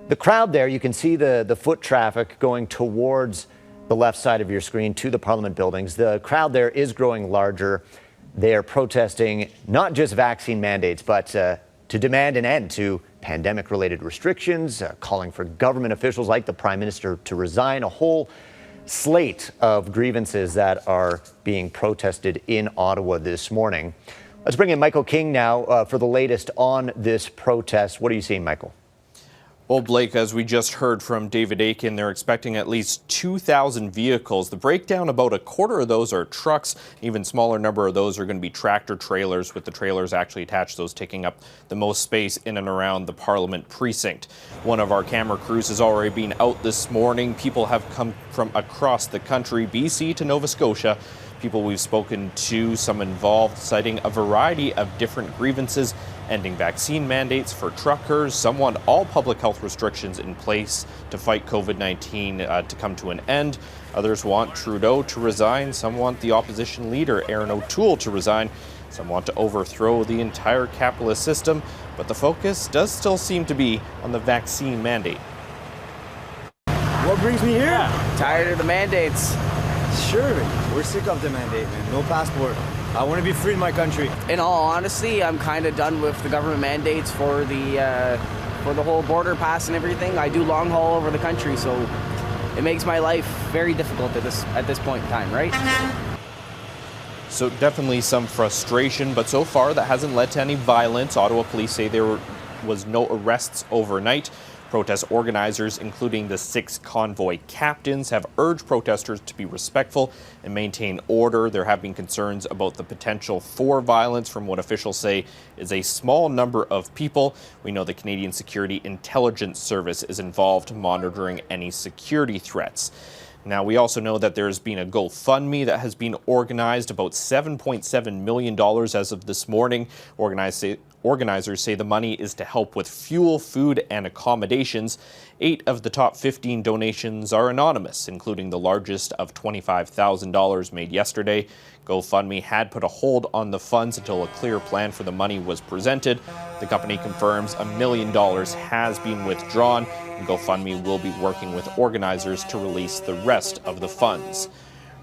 The crowd there, you can see the foot traffic going towards the left side of your screen to the Parliament buildings. The crowd there is growing larger. They are protesting not just vaccine mandates, but to demand an end to pandemic-related restrictions, calling for government officials like the Prime Minister to resign, a whole slate of grievances that are being protested in Ottawa this morning. Let's bring in Michael King now for the latest on this protest. What are you seeing, Michael? Well, Blake, as we just heard from David Akin, they're expecting at least 2,000 vehicles. The breakdown, about a quarter of those are trucks. An even smaller number of those are going to be tractor trailers, with the trailers actually attached, those taking up the most space in and around the Parliament precinct. One of our camera crews has already been out this morning. People have come from across the country, BC to Nova Scotia. People we've spoken to, some involved, citing a variety of different grievances, ending vaccine mandates for truckers. Some want all public health restrictions in place to fight COVID-19 to come to an end. Others want Trudeau to resign. Some want the opposition leader, Aaron O'Toole, to resign. Some want to overthrow the entire capitalist system. But the focus does still seem to be on the vaccine mandate. What brings me here? Tired of the mandates. Sure, we're sick of the mandate, man. No passport. I want to be free in my country. In all honesty, I'm kind of done with the government mandates for the whole border pass and everything. I do long haul over the country, so it makes my life very difficult at this point in time, right? So definitely some frustration, but so far that hasn't led to any violence. Ottawa police say there was no arrests overnight. Protest organizers, including the 6 convoy captains, have urged protesters to be respectful and maintain order. There have been concerns about the potential for violence from what officials say is a small number of people. We know the Canadian Security Intelligence Service is involved monitoring any security threats. Now, we also know that there's been a GoFundMe that has been organized, about $7.7 million as of this morning. Organizers say the money is to help with fuel, food, and accommodations. 8 of the top 15 donations are anonymous, including the largest of $25,000 made yesterday. GoFundMe had put a hold on the funds until a clear plan for the money was presented. The company confirms $1 million has been withdrawn, and GoFundMe will be working with organizers to release the rest of the funds.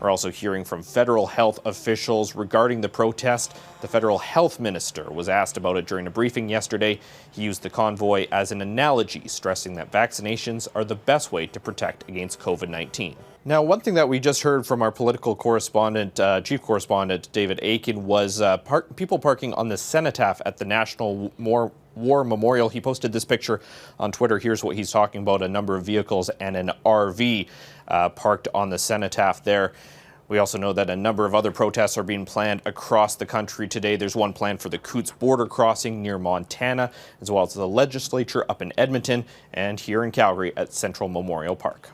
We're also hearing from federal health officials regarding the protest. The federal health minister was asked about it during a briefing yesterday. He used the convoy as an analogy, stressing that vaccinations are the best way to protect against COVID-19. Now, one thing that we just heard from our political correspondent, chief correspondent, David Akin, was people parking on the cenotaph at the National War Memorial. He posted this picture on Twitter. Here's what he's talking about: a number of vehicles and an RV parked on the cenotaph there. We also know that a number of other protests are being planned across the country today. There's one planned for the Coots border crossing near Montana, as well as the legislature up in Edmonton and here in Calgary at Central Memorial Park.